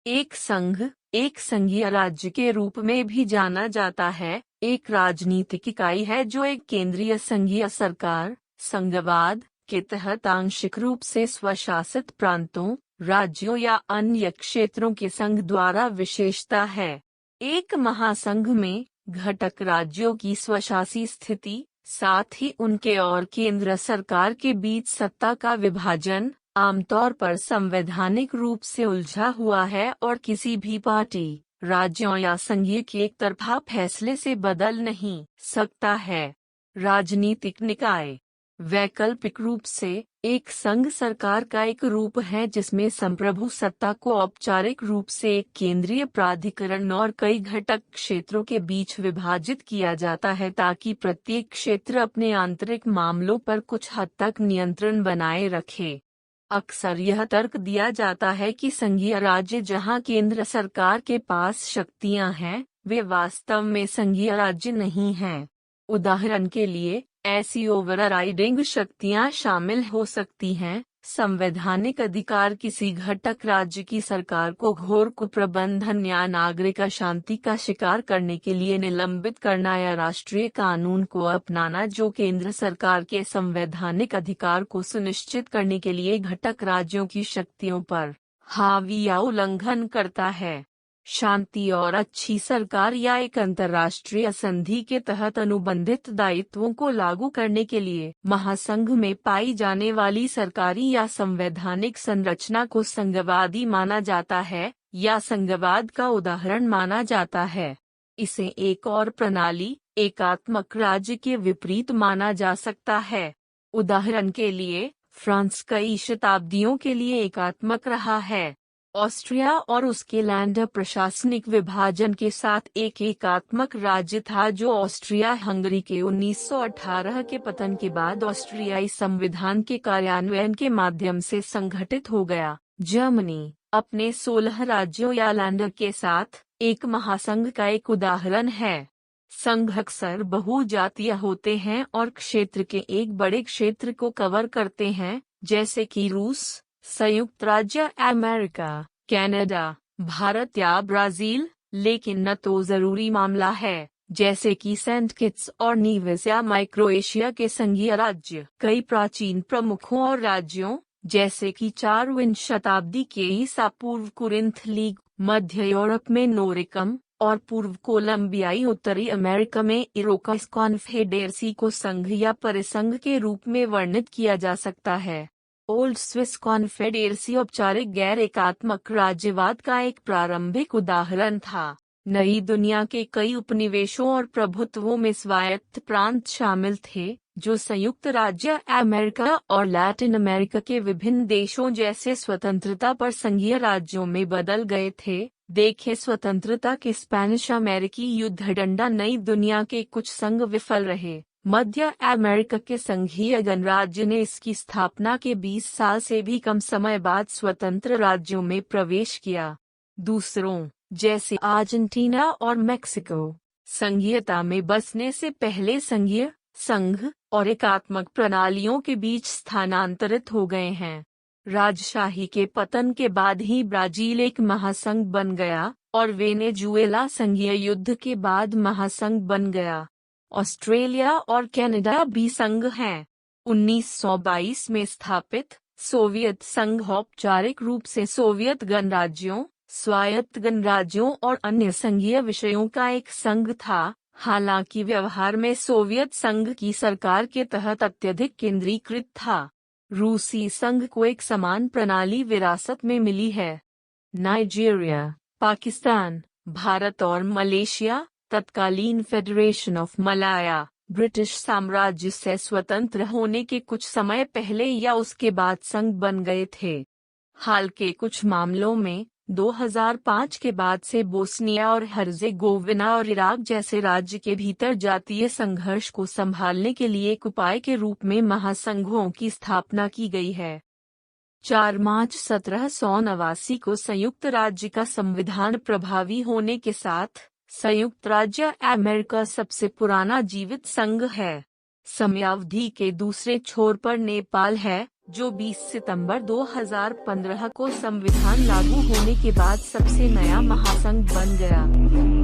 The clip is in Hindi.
एक संघ, एक संघीय राज्य के रूप में भी जाना जाता है, एक राजनीतिक इकाई है जो एक केंद्रीय संघीय सरकार, संघवाद, के तहत आंशिक रूप से स्वशासित प्रांतों, राज्यों या अन्य क्षेत्रों के संघ द्वारा विशेषता है। एक महासंघ में घटक राज्यों की स्वशासी स्थिति, साथ ही उनके और केंद्र सरकार के बीच सत्ता का विभाजन, आमतौर पर संवैधानिक रूप से उलझा हुआ है और किसी भी पार्टी, राज्यों या संघीय के एक तरफा फैसले से बदल नहीं सकता है। राजनीतिक निकाय वैकल्पिक रूप से एक संघ सरकार का एक रूप है जिसमें संप्रभु सत्ता को औपचारिक रूप से एक केंद्रीय प्राधिकरण और कई घटक क्षेत्रों के बीच विभाजित किया जाता है ताकि प्रत्येक क्षेत्र अपने आंतरिक मामलों पर कुछ हद तक नियंत्रण बनाए रखे। अक्सर यह तर्क दिया जाता है कि संघीय राज्य जहां केंद्र सरकार के पास शक्तियां हैं, वे वास्तव में संघीय राज्य नहीं हैं। उदाहरण के लिए, ऐसी ओवरराइडिंग शक्तियां शामिल हो सकती हैं: संवैधानिक अधिकार किसी घटक राज्य की सरकार को घोर कुप्रबंधन या नागरिक अशांति का शिकार करने के लिए निलंबित करना या राष्ट्रीय कानून को अपनाना जो केंद्र सरकार के संवैधानिक अधिकार को सुनिश्चित करने के लिए घटक राज्यों की शक्तियों पर हावी या उल्लंघन करता है। शांति और अच्छी सरकार या एक अंतर्राष्ट्रीय संधि के तहत अनुबंधित दायित्वों को लागू करने के लिए महासंघ में पाई जाने वाली सरकारी या संवैधानिक संरचना को संघवादी माना जाता है या संघवाद का उदाहरण माना जाता है। इसे एक और प्रणाली, एकात्मक राज्य के विपरीत माना जा सकता है। उदाहरण के लिए, फ्रांस कई शताब्दियों के लिए एकात्मक रहा है। ऑस्ट्रिया और उसके लैंड प्रशासनिक विभाजन के साथ एक एकात्मक राज्य था जो ऑस्ट्रिया हंगरी के 1918 के पतन के बाद ऑस्ट्रियाई संविधान के कार्यान्वयन के माध्यम से संगठित हो गया। जर्मनी अपने 16 राज्यों या लैंड के साथ एक महासंघ का एक उदाहरण है। संघ अक्सर बहुजातीय होते हैं और क्षेत्र के एक बड़े क्षेत्र को कवर करते हैं, जैसे कि रूस, संयुक्त राज्य अमेरिका, कनाडा, भारत या ब्राजील, लेकिन न तो जरूरी मामला है, जैसे कि सेंट किट्स और नीविस या क्रोएशिया के संघीय राज्य। कई प्राचीन प्रमुखों और राज्यों, जैसे कि 4वीं शताब्दी के ईसा पूर्व कुरिन्थ लीग, मध्य यूरोप में नोरिकम और पूर्व कोलंबियाई उत्तरी अमेरिका में इरोक्वाइस कॉन्फेडेरेसी को संघ या परिसंघ के रूप में वर्णित किया जा सकता है। ओल्ड स्विस कॉन्फेडेरेसी औपचारिक गैर एकात्मक राज्यवाद का एक प्रारंभिक उदाहरण था। नई दुनिया के कई उपनिवेशों और प्रभुत्वों में स्वायत्त प्रांत शामिल थे, जो संयुक्त राज्य अमेरिका और लैटिन अमेरिका के विभिन्न देशों जैसे स्वतंत्रता पर संघीय राज्यों में बदल गए थे। देखें स्वतंत्रता के स्पेनिश अमेरिकी युद्ध डंडा। नई दुनिया के कुछ संघ विफल रहे। मध्य अमेरिका के संघीय गणराज्य ने इसकी स्थापना के 20 साल से भी कम समय बाद स्वतंत्र राज्यों में प्रवेश किया। दूसरों, जैसे अर्जेंटीना और मेक्सिको, संघीयता में बसने से पहले संघीय, संघ और एकात्मक प्रणालियों के बीच स्थानांतरित हो गए हैं। राजशाही के पतन के बाद ही ब्राजील एक महासंघ बन गया और वेनेजुएला संघीय युद्ध के बाद महासंघ बन गया। ऑस्ट्रेलिया और कनाडा भी संघ हैं। 1922 में स्थापित सोवियत संघ औपचारिक रूप से सोवियत गणराज्यों, स्वायत्त गणराज्यों और अन्य संघीय विषयों का एक संघ था, हालांकि व्यवहार में सोवियत संघ की सरकार के तहत अत्यधिक केंद्रीकृत था। रूसी संघ को एक समान प्रणाली विरासत में मिली है। नाइजीरिया, पाकिस्तान, भारत और मलेशिया तत्कालीन फेडरेशन ऑफ मलाया ब्रिटिश साम्राज्य से स्वतंत्र होने के कुछ समय पहले या उसके बाद संघ बन गए थे। हाल के कुछ मामलों में 2005 के बाद से बोस्निया और हर्जेगोविना और इराक जैसे राज्य के भीतर जातीय संघर्ष को संभालने के लिए एक उपाय के रूप में महासंघों की स्थापना की गई है। 4 मार्च 1789 को संयुक्त राज्य का संविधान प्रभावी होने के साथ संयुक्त राज्य अमेरिका सबसे पुराना जीवित संघ है। समयावधि के दूसरे छोर पर नेपाल है, जो 20 सितंबर 2015 को संविधान लागू होने के बाद सबसे नया महासंघ बन गया।